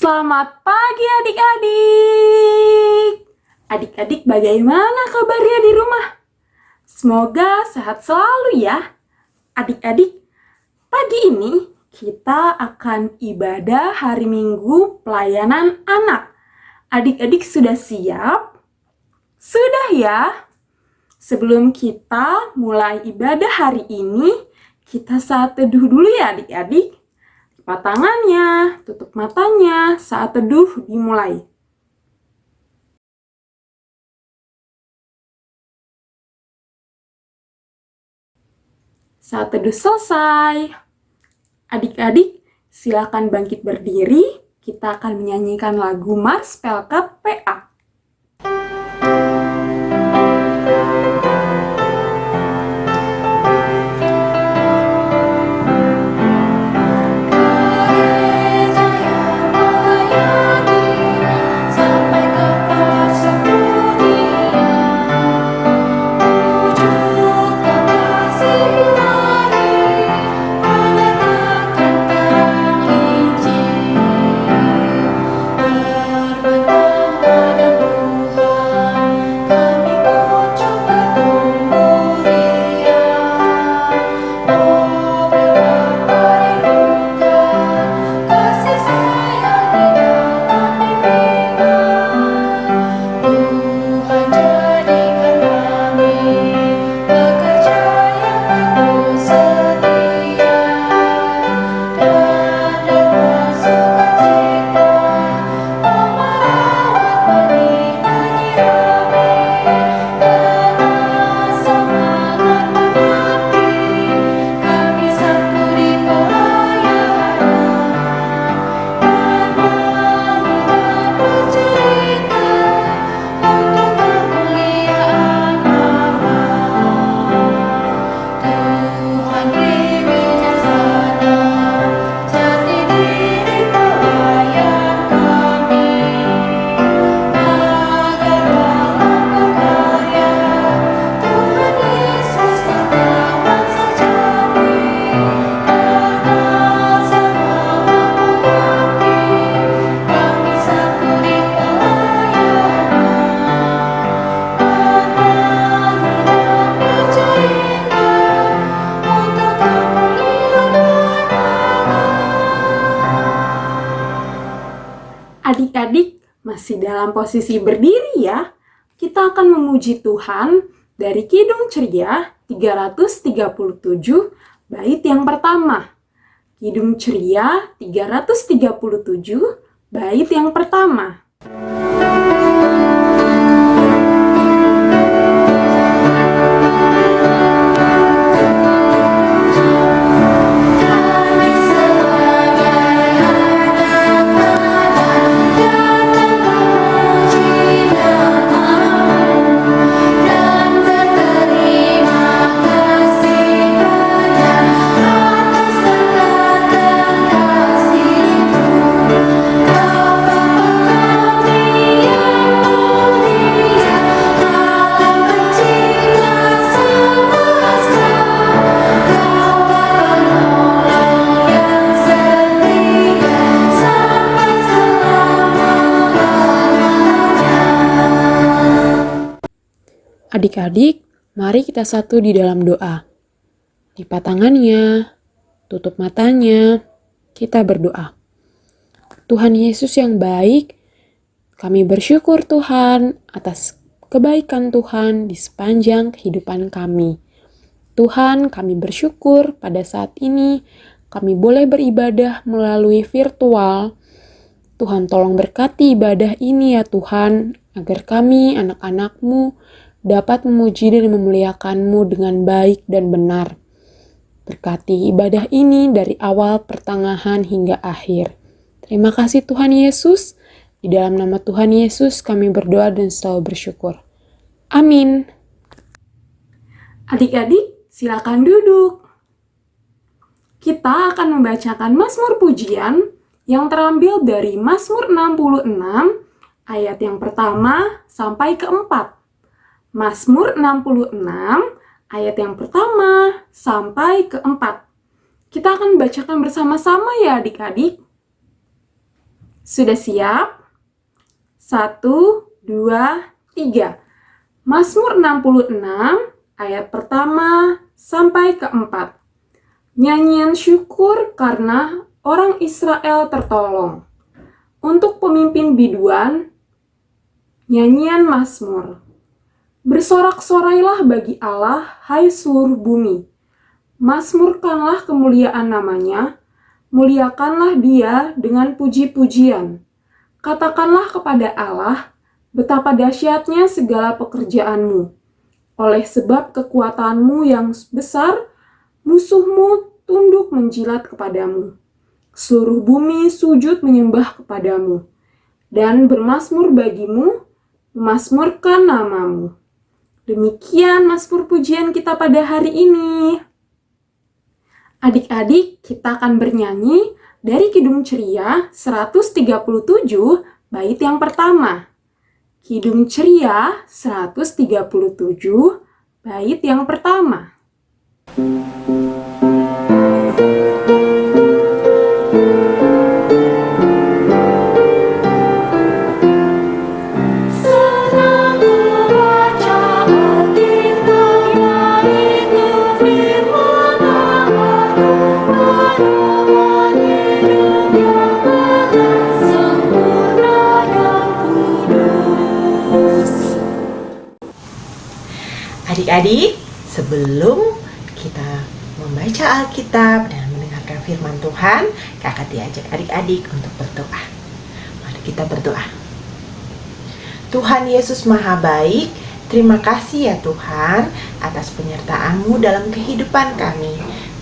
Selamat pagi adik-adik. Adik-adik bagaimana kabarnya di rumah? Semoga sehat selalu ya. Adik-adik, pagi ini kita akan ibadah hari Minggu pelayanan anak. Adik-adik sudah siap? Sudah ya? Sebelum kita mulai ibadah hari ini, kita saat teduh dulu ya adik-adik. Lipat tangannya, tutup matanya, saat teduh dimulai. Saat teduh selesai, adik-adik silakan bangkit berdiri, kita akan menyanyikan lagu Mars Pelkat PA. Adik-adik masih dalam posisi berdiri ya. Kita akan memuji Tuhan dari Kidung Ceria 337 bait yang pertama. Kidung Ceria 337 bait yang pertama. Adik-adik, mari kita satu di dalam doa. Lipat tangannya, tutup matanya, kita berdoa. Tuhan Yesus yang baik, kami bersyukur Tuhan atas kebaikan Tuhan di sepanjang kehidupan kami. Tuhan, kami bersyukur pada saat ini kami boleh beribadah melalui virtual. Tuhan tolong berkati ibadah ini ya Tuhan, agar kami anak-anak-Mu dapat memuji dan memuliakan-Mu dengan baik dan benar. Berkati ibadah ini dari awal, pertengahan, hingga akhir. Terima kasih Tuhan Yesus. Di dalam nama Tuhan Yesus kami berdoa dan selalu bersyukur. Amin. Adik-adik, silakan duduk. Kita akan membacakan Mazmur Pujian yang terambil dari Mazmur 66 ayat yang pertama sampai keempat. Mazmur 66 ayat yang pertama sampai keempat. Kita akan bacakan bersama-sama ya adik-adik. Sudah siap? 1, 2, 3. Mazmur 66 ayat pertama sampai keempat. Nyanyian syukur karena orang Israel tertolong. Untuk pemimpin biduan, nyanyian Mazmur. Bersorak-sorailah bagi Allah, hai seluruh bumi. Mazmurkanlah kemuliaan namanya, muliakanlah dia dengan puji-pujian. Katakanlah kepada Allah, betapa dahsyatnya segala pekerjaanmu. Oleh sebab kekuatanmu yang besar, musuhmu tunduk menjilat kepadamu. Seluruh bumi sujud menyembah kepadamu, dan bermazmur bagimu, memazmurkan namamu. Demikian mazmur pujian kita pada hari ini. Adik-adik, kita akan bernyanyi dari Kidung Ceria 137 bait yang pertama. Kidung Ceria 137 bait yang pertama. Adik-adik, sebelum kita membaca Alkitab dan mendengarkan firman Tuhan, kakak diajak adik-adik untuk berdoa. Mari kita berdoa. Tuhan Yesus Maha Baik, terima kasih ya Tuhan atas penyertaan-Mu dalam kehidupan kami.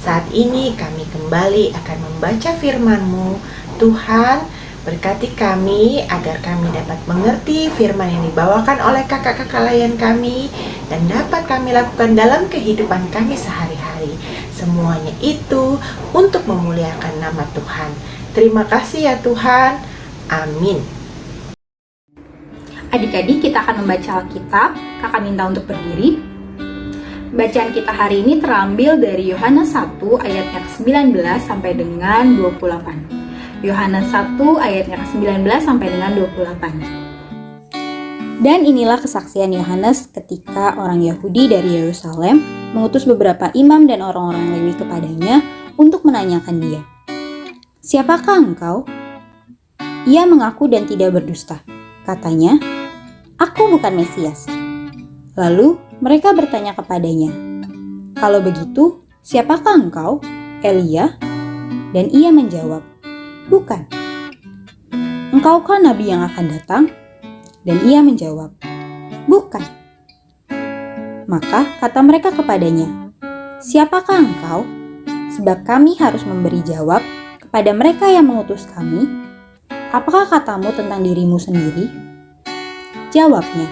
Saat ini kami kembali akan membaca firman-Mu. Tuhan, berkati kami agar kami dapat mengerti firman yang dibawakan oleh kakak-kakak layan kami dan dapat kami lakukan dalam kehidupan kami sehari-hari. Semuanya itu untuk memuliakan nama Tuhan. Terima kasih ya Tuhan. Amin. Adik-adik, kita akan membaca Alkitab. Kakak minta untuk berdiri. Bacaan kita hari ini terambil dari Yohanes 1 ayatnya ke-19 sampai dengan 28. Yohanes 1 ayatnya ke-19 sampai dengan 28. Dan inilah kesaksian Yohanes ketika orang Yahudi dari Yerusalem mengutus beberapa imam dan orang-orang Lewi kepadanya untuk menanyakan dia, "Siapakah engkau?" Ia mengaku dan tidak berdusta. Katanya, "Aku bukan Mesias." Lalu mereka bertanya kepadanya, "Kalau begitu, siapakah engkau? Elia?" Dan ia menjawab, "Bukan." "Engkaukah nabi yang akan datang?" Dan ia menjawab, "Bukan." Maka kata mereka kepadanya, "Siapakah engkau? Sebab kami harus memberi jawab kepada mereka yang mengutus kami. Apakah katamu tentang dirimu sendiri?" Jawabnya,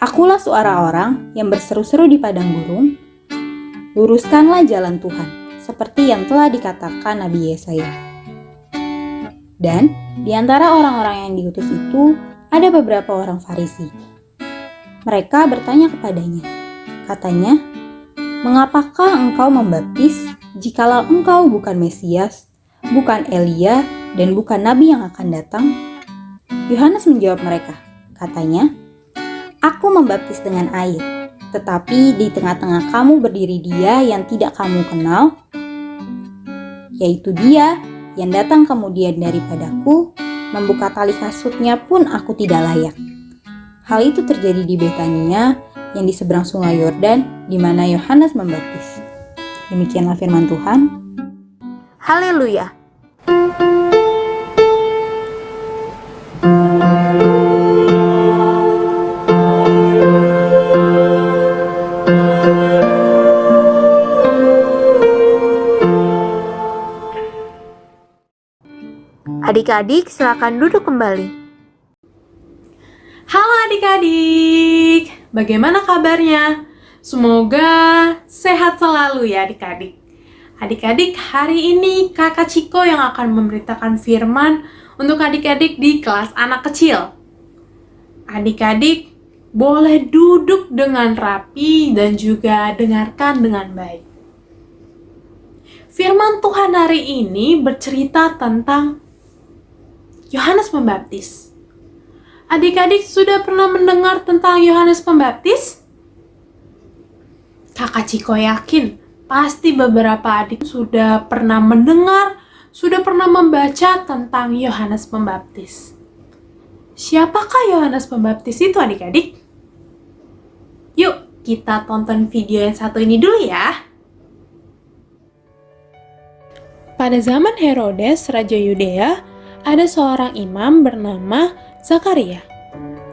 "Akulah suara orang yang berseru-seru di padang gurun, luruskanlah jalan Tuhan, seperti yang telah dikatakan Nabi Yesaya." Dan di antara orang-orang yang diutus itu ada beberapa orang Farisi. Mereka bertanya kepadanya. Katanya, "Mengapakah engkau membaptis jikalau engkau bukan Mesias, bukan Elia, dan bukan nabi yang akan datang?" Yohanes menjawab mereka. Katanya, "Aku membaptis dengan air, tetapi di tengah-tengah kamu berdiri Dia yang tidak kamu kenal, yaitu Dia yang datang kemudian daripadaku, membuka tali kasutnya pun aku tidak layak." Hal itu terjadi di Betania yang di seberang sungai Yordan, di mana Yohanes membaptis. Demikianlah firman Tuhan. Haleluya. Adik-adik, silakan duduk kembali. Halo adik-adik, bagaimana kabarnya? Semoga sehat selalu ya adik-adik. Adik-adik, hari ini Kakak Ciko yang akan memberitakan firman untuk adik-adik di kelas anak kecil. Adik-adik, boleh duduk dengan rapi dan juga dengarkan dengan baik. Firman Tuhan hari ini bercerita tentang Yohanes Pembaptis. Adik-adik sudah pernah mendengar tentang Yohanes Pembaptis? Kakak Ciko yakin pasti beberapa adik sudah pernah mendengar, sudah pernah membaca tentang Yohanes Pembaptis. Siapakah Yohanes Pembaptis itu adik-adik? Yuk kita tonton video yang satu ini dulu ya. Pada zaman Herodes, Raja Yudea, ada seorang imam bernama Zakaria.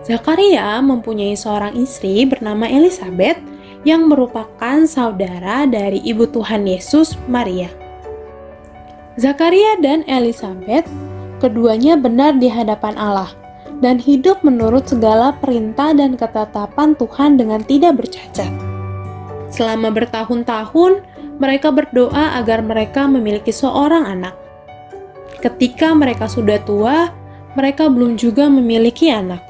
Zakaria mempunyai seorang istri bernama Elisabet yang merupakan saudara dari ibu Tuhan Yesus, Maria. Zakaria dan Elisabet, keduanya benar di hadapan Allah dan hidup menurut segala perintah dan ketetapan Tuhan dengan tidak bercacat. Selama bertahun-tahun, mereka berdoa agar mereka memiliki seorang anak. Ketika mereka sudah tua, mereka belum juga memiliki anak.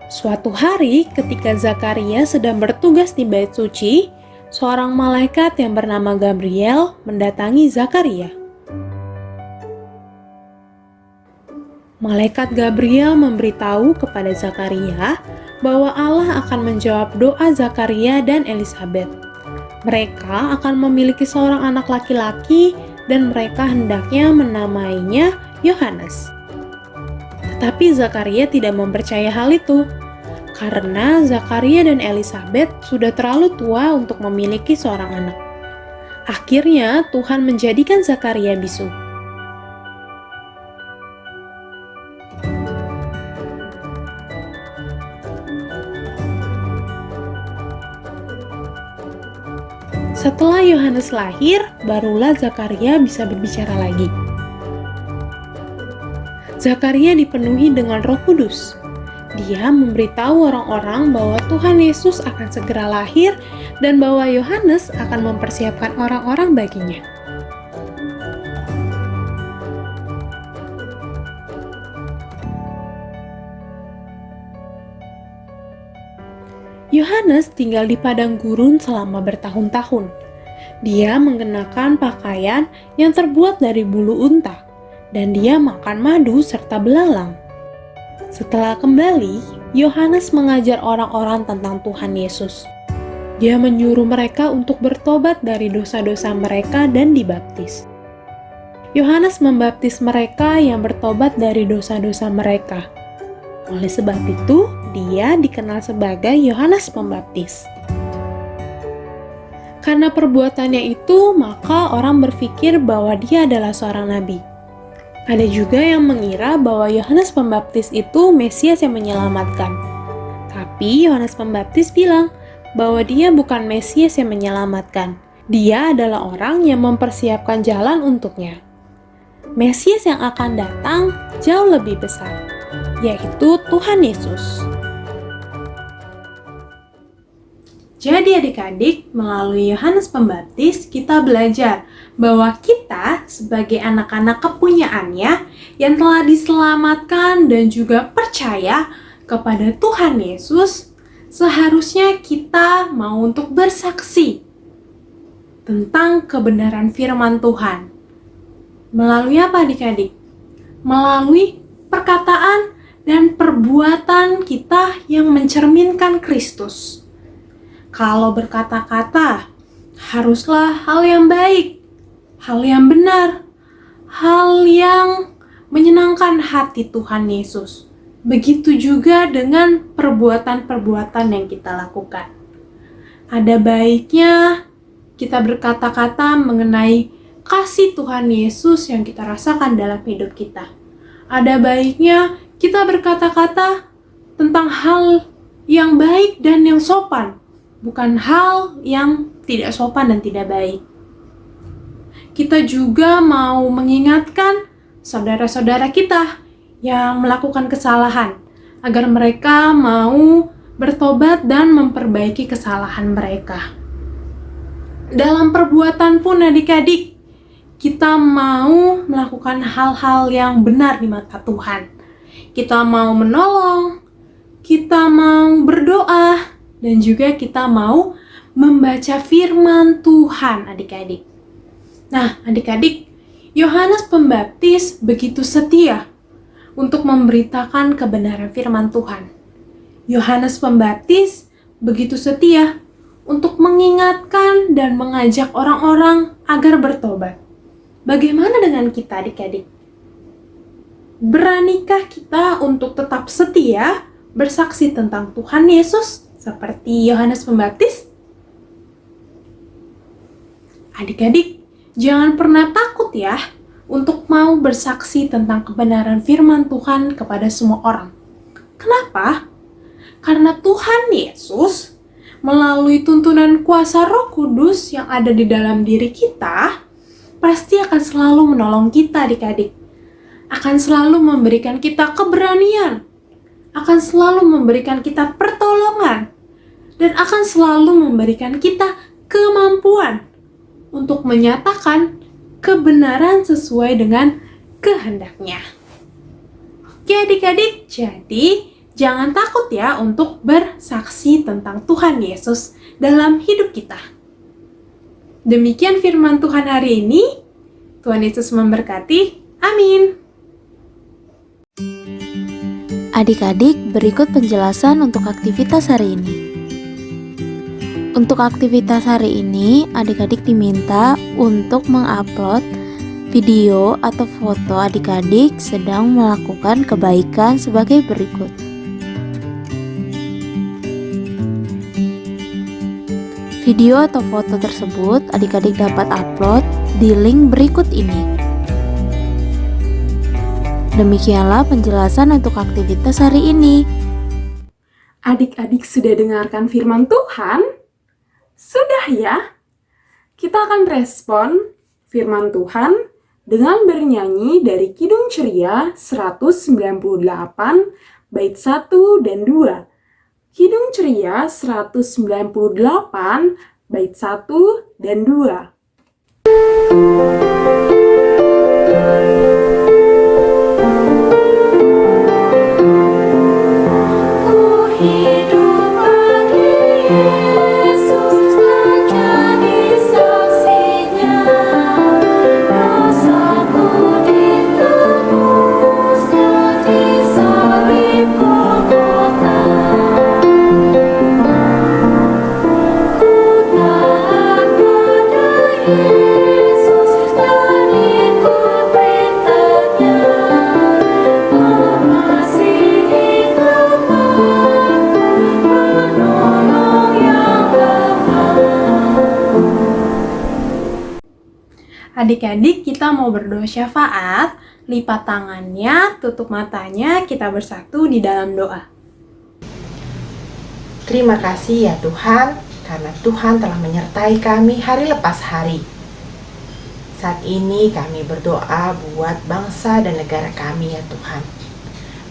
Suatu hari, ketika Zakaria sedang bertugas di Bait Suci, seorang malaikat yang bernama Gabriel mendatangi Zakaria. Malaikat Gabriel memberitahu kepada Zakaria bahwa Allah akan menjawab doa Zakaria dan Elisabet. Mereka akan memiliki seorang anak laki-laki dan mereka hendaknya menamainya Yohanes. Tetapi Zakaria tidak mempercayai hal itu, karena Zakaria dan Elisabet sudah terlalu tua untuk memiliki seorang anak. Akhirnya Tuhan menjadikan Zakaria bisu. Setelah Yohanes lahir, barulah Zakaria bisa berbicara lagi. Zakaria dipenuhi dengan Roh Kudus. Dia memberitahu orang-orang bahwa Tuhan Yesus akan segera lahir dan bahwa Yohanes akan mempersiapkan orang-orang baginya. Yohanes tinggal di padang gurun selama bertahun-tahun. Dia mengenakan pakaian yang terbuat dari bulu unta, dan dia makan madu serta belalang. Setelah kembali, Yohanes mengajar orang-orang tentang Tuhan Yesus. Dia menyuruh mereka untuk bertobat dari dosa-dosa mereka dan dibaptis. Yohanes membaptis mereka yang bertobat dari dosa-dosa mereka. Oleh sebab itu, dia dikenal sebagai Yohanes Pembaptis. Karena perbuatannya itu, maka orang berpikir bahwa dia adalah seorang nabi. Ada juga yang mengira bahwa Yohanes Pembaptis itu Mesias yang menyelamatkan. Tapi Yohanes Pembaptis bilang bahwa dia bukan Mesias yang menyelamatkan. Dia adalah orang yang mempersiapkan jalan untuknya. Mesias yang akan datang jauh lebih besar, yaitu Tuhan Yesus. Jadi adik-adik, melalui Yohanes Pembaptis kita belajar bahwa kita sebagai anak-anak kepunyaannya yang telah diselamatkan dan juga percaya kepada Tuhan Yesus, seharusnya kita mau untuk bersaksi tentang kebenaran firman Tuhan. Melalui apa adik-adik? Melalui perkataan dan perbuatan kita yang mencerminkan Kristus. Kalau berkata-kata, haruslah hal yang baik, hal yang benar, hal yang menyenangkan hati Tuhan Yesus. Begitu juga dengan perbuatan-perbuatan yang kita lakukan. Ada baiknya kita berkata-kata mengenai kasih Tuhan Yesus yang kita rasakan dalam hidup kita. Ada baiknya kita berkata-kata tentang hal yang baik dan yang sopan, bukan hal yang tidak sopan dan tidak baik. Kita juga mau mengingatkan saudara-saudara kita yang melakukan kesalahan, agar mereka mau bertobat dan memperbaiki kesalahan mereka. Dalam perbuatan pun adik-adik, kita mau melakukan hal-hal yang benar di mata Tuhan. Kita mau menolong, kita mau berdoa, dan juga kita mau membaca firman Tuhan adik-adik. Nah adik-adik, Yohanes Pembaptis begitu setia untuk memberitakan kebenaran firman Tuhan. Yohanes Pembaptis begitu setia untuk mengingatkan dan mengajak orang-orang agar bertobat. Bagaimana dengan kita adik-adik? Beranikah kita untuk tetap setia bersaksi tentang Tuhan Yesus seperti Yohanes Pembaptis? Adik-adik, jangan pernah takut ya untuk mau bersaksi tentang kebenaran firman Tuhan kepada semua orang. Kenapa? Karena Tuhan Yesus melalui tuntunan kuasa Roh Kudus yang ada di dalam diri kita pasti akan selalu menolong kita adik-adik. Akan selalu memberikan kita keberanian, akan selalu memberikan kita pertolongan, dan akan selalu memberikan kita kemampuan untuk menyatakan kebenaran sesuai dengan kehendaknya. Oke adik-adik, jadi jangan takut ya untuk bersaksi tentang Tuhan Yesus dalam hidup kita. Demikian firman Tuhan hari ini. Tuhan Yesus memberkati. Amin. Adik-adik, berikut penjelasan untuk aktivitas hari ini. Untuk aktivitas hari ini, adik-adik diminta untuk mengupload video atau foto adik-adik sedang melakukan kebaikan sebagai berikut. Video atau foto tersebut adik-adik dapat upload di link berikut ini. Demikianlah penjelasan untuk aktivitas hari ini. Adik-adik sudah dengarkan firman Tuhan? Sudah ya? Kita akan respon firman Tuhan dengan bernyanyi dari Kidung Ceria 198 bait 1 dan 2. Kidung Ceria 198 bait 1 dan 2. Adik-adik, kita mau berdoa syafaat, lipat tangannya, tutup matanya, kita bersatu di dalam doa. Terima kasih ya Tuhan, karena Tuhan telah menyertai kami hari lepas hari. Saat ini kami berdoa buat bangsa dan negara kami ya Tuhan.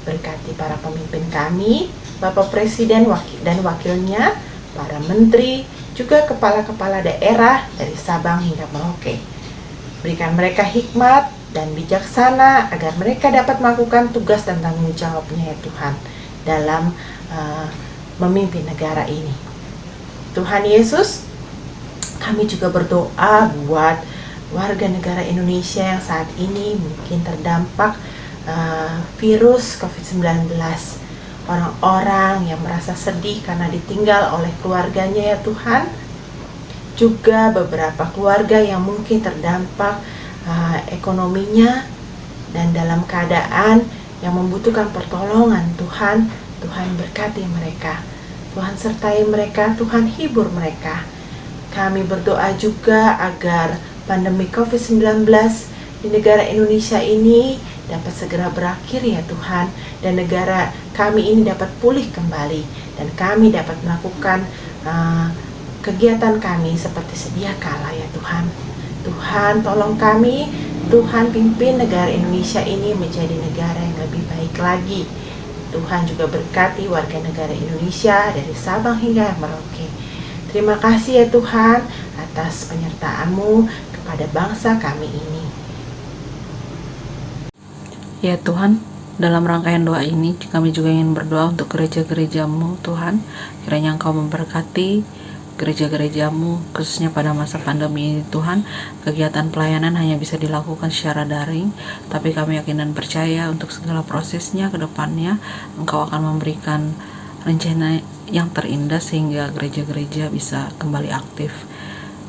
Berkati para pemimpin kami, Bapak Presiden dan wakilnya, para menteri, juga kepala-kepala daerah dari Sabang hingga Merauke. Berikan mereka hikmat dan bijaksana agar mereka dapat melakukan tugas dan tanggung jawabnya ya Tuhan dalam memimpin negara ini. Tuhan Yesus, kami juga berdoa buat warga negara Indonesia yang saat ini mungkin terdampak virus COVID-19. Orang-orang yang merasa sedih karena ditinggal oleh keluarganya ya Tuhan. Juga beberapa keluarga yang mungkin terdampak ekonominya dan dalam keadaan yang membutuhkan pertolongan Tuhan. Tuhan berkati mereka, Tuhan sertai mereka, Tuhan hibur mereka. Kami berdoa juga agar pandemi COVID-19 di negara Indonesia ini dapat segera berakhir ya Tuhan, dan negara kami ini dapat pulih kembali dan kami dapat melakukan kegiatan kami seperti sedia kala ya Tuhan. Tuhan tolong kami, Tuhan pimpin negara Indonesia ini menjadi negara yang lebih baik lagi. Tuhan juga berkati warga negara Indonesia dari Sabang hingga Merauke. Terima kasih ya Tuhan atas penyertaan-Mu kepada bangsa kami ini. Ya Tuhan, dalam rangkaian doa ini kami juga ingin berdoa untuk gereja-gereja-Mu Tuhan. Kiranya Engkau memberkati gereja-gerejamu, khususnya pada masa pandemi ini Tuhan. Kegiatan pelayanan hanya bisa dilakukan secara daring, tapi kami yakin dan percaya untuk segala prosesnya ke depannya Engkau akan memberikan rencana yang terindah sehingga gereja-gereja bisa kembali aktif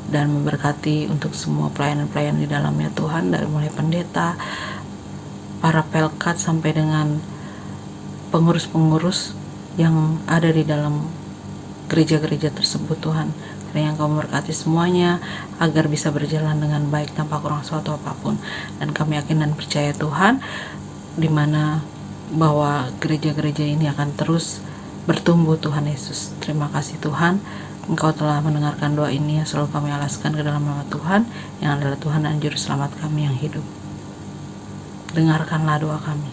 dan memberkati untuk semua pelayanan-pelayanan di dalamnya Tuhan, dari mulai pendeta, para pelkat sampai dengan pengurus-pengurus yang ada di dalam gereja-gereja tersebut Tuhan. Kiranya Engkau memberkati semuanya agar bisa berjalan dengan baik tanpa kurang suatu apapun. Dan kami yakin dan percaya Tuhan, dimana bahwa gereja-gereja ini akan terus bertumbuh Tuhan Yesus. Terima kasih Tuhan, Engkau telah mendengarkan doa ini yang selalu kami alaskan ke dalam nama Tuhan, yang adalah Tuhan dan Juru Selamat kami yang hidup. Dengarkanlah doa kami.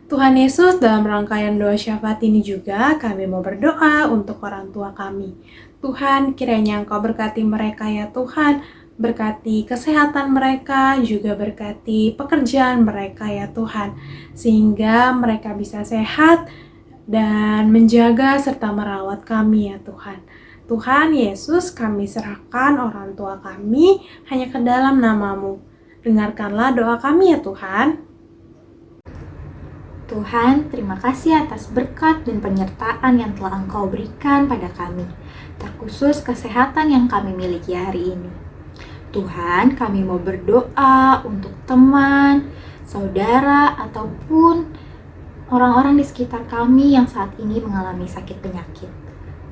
Tuhan Yesus, dalam rangkaian doa syafaat ini juga kami mau berdoa untuk orang tua kami. Tuhan, kiranya Engkau berkati mereka ya Tuhan, berkati kesehatan mereka, juga berkati pekerjaan mereka ya Tuhan, sehingga mereka bisa sehat dan menjaga serta merawat kami ya Tuhan. Tuhan Yesus, kami serahkan orang tua kami hanya ke dalam nama-Mu. Dengarkanlah doa kami ya Tuhan. Tuhan, terima kasih atas berkat dan penyertaan yang telah Engkau berikan pada kami, terkhusus kesehatan yang kami miliki hari ini. Tuhan, kami mau berdoa untuk teman, saudara, ataupun orang-orang di sekitar kami yang saat ini mengalami sakit penyakit.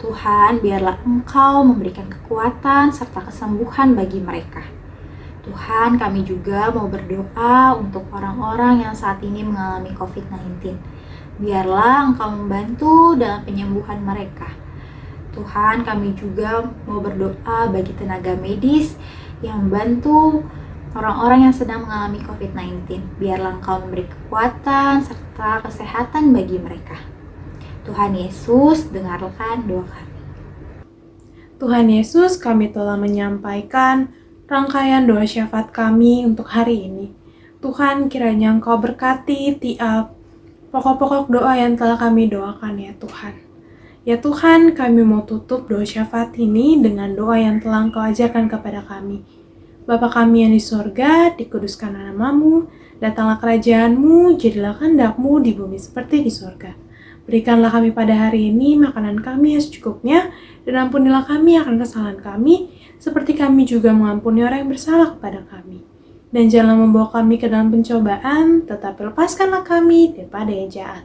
Tuhan, biarlah Engkau memberikan kekuatan serta kesembuhan bagi mereka. Tuhan, kami juga mau berdoa untuk orang-orang yang saat ini mengalami COVID-19. Biarlah Engkau membantu dalam penyembuhan mereka. Tuhan, kami juga mau berdoa bagi tenaga medis yang membantu orang-orang yang sedang mengalami COVID-19. Biarlah Engkau memberi kekuatan serta kesehatan bagi mereka. Tuhan Yesus, dengarkan doa kami. Tuhan Yesus, kami telah menyampaikan rangkaian doa syafaat kami untuk hari ini. Tuhan, kiranya Engkau berkati tiap pokok-pokok doa yang telah kami doakan ya Tuhan. Ya Tuhan, kami mau tutup doa syafaat ini dengan doa yang telah Engkau ajarkan kepada kami. Bapa kami yang di sorga, dikuduskan nama-Mu, datanglah kerajaan-Mu, jadilah kehendak-Mu di bumi seperti di sorga. Berikanlah kami pada hari ini makanan kami yang secukupnya, dan ampunilah kami akan kesalahan kami, seperti kami juga mengampuni orang yang bersalah kepada kami. Dan janganlah membawa kami ke dalam pencobaan, tetapi lepaskanlah kami daripada yang jahat.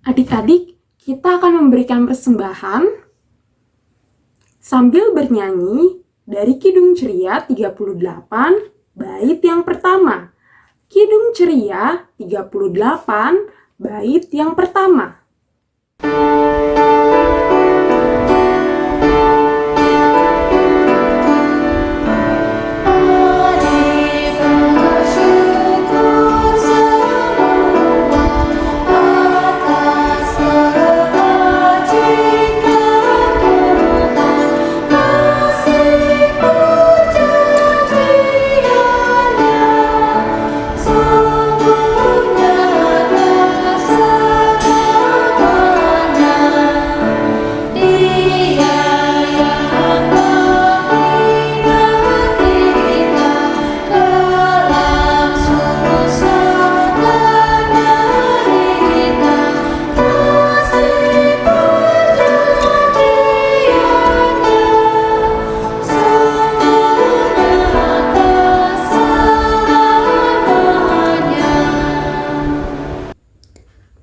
Adik-adik, kita akan memberikan persembahan sambil bernyanyi dari Kidung Ceria 38, bait yang pertama. Kidung Ceria 38, bait yang pertama.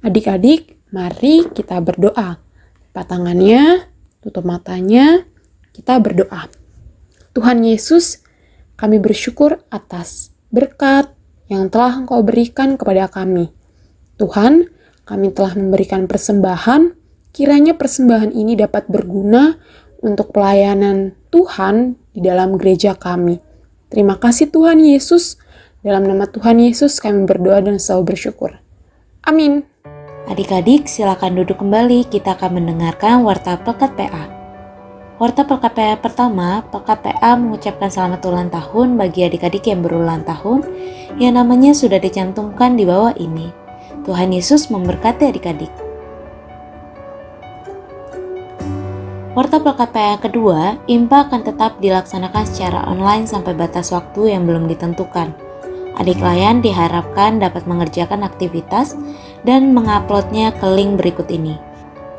Adik-adik, mari kita berdoa. Lipat tangannya, tutup matanya, kita berdoa. Tuhan Yesus, kami bersyukur atas berkat yang telah Engkau berikan kepada kami. Tuhan, kami telah memberikan persembahan Kiranya persembahan ini dapat berguna untuk pelayanan Tuhan di dalam gereja kami. Terima kasih Tuhan Yesus. Dalam nama Tuhan Yesus kami berdoa dan selalu bersyukur. Amin. Adik-adik, silakan duduk kembali. Kita akan mendengarkan Warta Pelkat PA. Warta Pelkat PA pertama, Pelkat PA mengucapkan selamat ulang tahun bagi adik-adik yang berulang tahun yang namanya sudah dicantumkan di bawah ini. Tuhan Yesus memberkati adik-adik. Warta Pelkat PA yang kedua, IMPA akan tetap dilaksanakan secara online sampai batas waktu yang belum ditentukan. Adik layan diharapkan dapat mengerjakan aktivitas dan menguploadnya ke link berikut ini.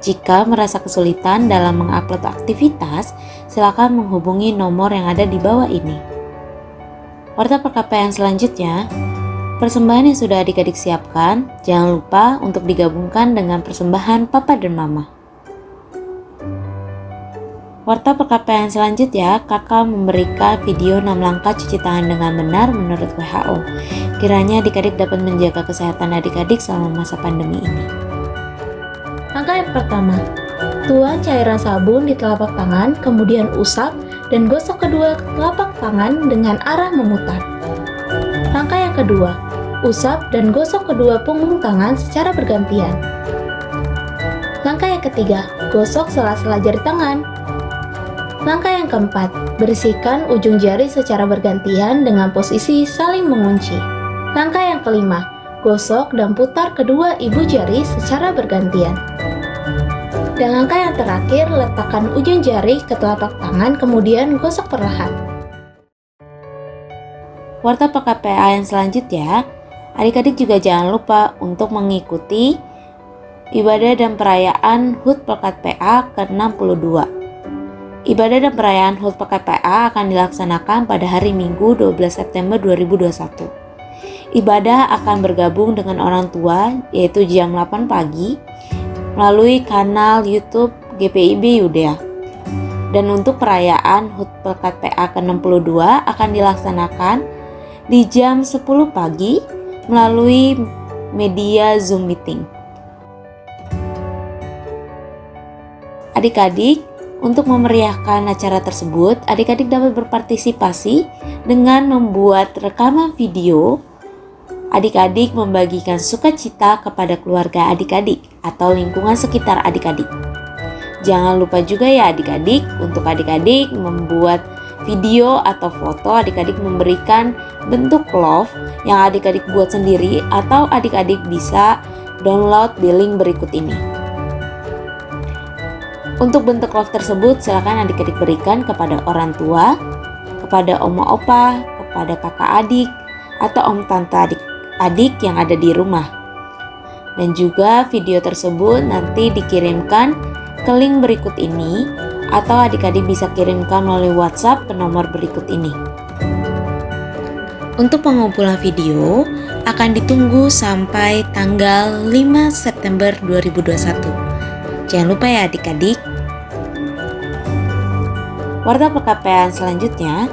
Jika merasa kesulitan dalam mengupload aktivitas, silakan menghubungi nomor yang ada di bawah ini. Warta Pelkat PA yang selanjutnya, persembahan yang sudah adik-adik siapkan, jangan lupa untuk digabungkan dengan persembahan Papa dan Mama. Warta Pelkat PA yang selanjutnya, kakak memberikan video 6 langkah cuci tangan dengan benar menurut WHO. Kiranya adik-adik dapat menjaga kesehatan adik-adik selama masa pandemi ini. Langkah yang pertama, tuang cairan sabun di telapak tangan, kemudian usap dan gosok kedua telapak tangan dengan arah memutar. Langkah yang kedua, usap dan gosok kedua punggung tangan secara bergantian. Langkah yang ketiga, gosok sela-sela jari tangan. Langkah yang keempat, bersihkan ujung jari secara bergantian dengan posisi saling mengunci. Langkah yang kelima, gosok dan putar kedua ibu jari secara bergantian. Dan langkah yang terakhir, letakkan ujung jari ke telapak tangan kemudian gosok perlahan. Warta Pelkat PA yang selanjutnya, adik-adik juga jangan lupa untuk mengikuti ibadah dan perayaan HUT Pelkat PA ke-62. Ibadah dan perayaan HUT Pelkat PA akan dilaksanakan pada hari Minggu 12 September 2021. Ibadah akan bergabung dengan orang tua yaitu jam 8 pagi melalui kanal YouTube GPIB Yudea. Dan untuk perayaan HUT Pelkat PA ke-62 akan dilaksanakan di jam 10 pagi melalui media Zoom Meeting. Adik-adik, untuk memeriahkan acara tersebut, adik-adik dapat berpartisipasi dengan membuat rekaman video. Adik-adik membagikan sukacita kepada keluarga adik-adik atau lingkungan sekitar adik-adik. Jangan lupa juga ya adik-adik, untuk adik-adik membuat video atau foto, adik-adik memberikan bentuk love yang adik-adik buat sendiri atau adik-adik bisa download di link berikut ini. Untuk bentuk love tersebut silakan adik-adik berikan kepada orang tua, kepada oma opa, kepada kakak adik, atau om tante adik-adik yang ada di rumah. Dan juga video tersebut nanti dikirimkan ke link berikut ini atau adik-adik bisa kirimkan melalui WhatsApp ke nomor berikut ini. Untuk pengumpulan video akan ditunggu sampai tanggal 5 September 2021. Jangan lupa ya adik-adik. Warta Pelkat PA selanjutnya,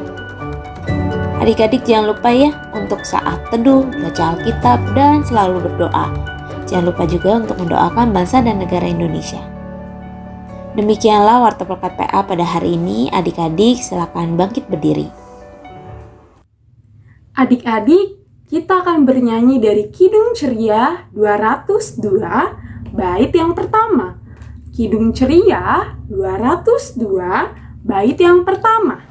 adik-adik jangan lupa ya untuk saat teduh, baca Alkitab, dan selalu berdoa. Jangan lupa juga untuk mendoakan bangsa dan negara Indonesia. Demikianlah Warta Pelkat PA pada hari ini. Adik-adik silakan bangkit berdiri. Adik-adik, kita akan bernyanyi dari Kidung Ceria 202, bait yang pertama. Kidung Ceria 202, bait yang pertama.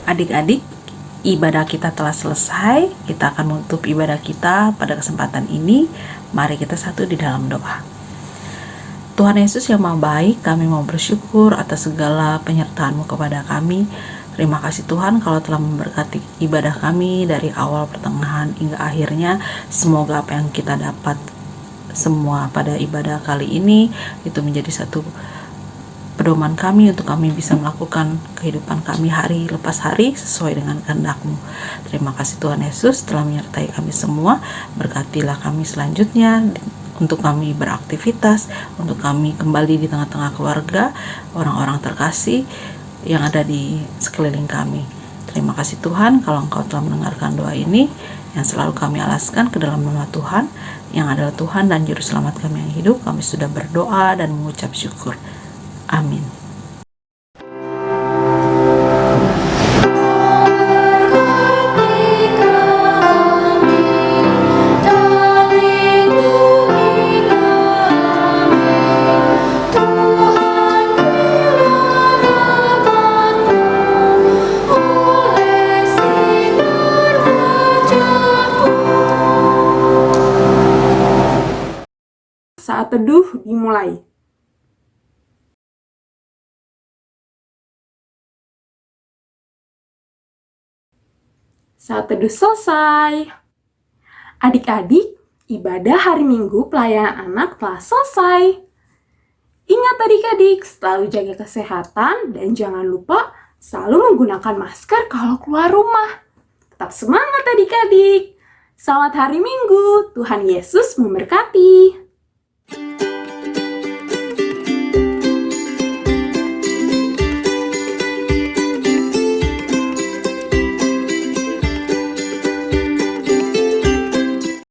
Adik-adik, ibadah kita telah selesai. Kita akan menutup ibadah kita pada kesempatan ini. Mari kita satu di dalam doa. Tuhan Yesus yang Maha Baik, kami mau bersyukur atas segala penyertaan-Mu kepada kami. Terima kasih Tuhan kalau telah memberkati ibadah kami dari awal, pertengahan, hingga akhirnya. Semoga apa yang kita dapat semua pada ibadah kali ini itu menjadi satu pedoman kami untuk kami bisa melakukan kehidupan kami hari lepas hari sesuai dengan kehendak-Mu. Terima kasih Tuhan Yesus telah menyertai kami semua. Berkatilah kami selanjutnya untuk kami beraktivitas, untuk kami kembali di tengah-tengah keluarga, orang-orang terkasih yang ada di sekeliling kami. Terima kasih Tuhan kalau Engkau telah mendengarkan doa ini yang selalu kami alaskan ke dalam nama Tuhan yang adalah Tuhan dan Juru Selamat kami yang hidup. Kami sudah berdoa dan mengucap syukur. Amin. Saat teduh dimulai. Saat teduh selesai. Adik-adik, ibadah hari Minggu pelayanan anak telah selesai. Ingat adik-adik, selalu jaga kesehatan dan jangan lupa selalu menggunakan masker kalau keluar rumah. Tetap semangat adik-adik. Selamat hari Minggu, Tuhan Yesus memberkati.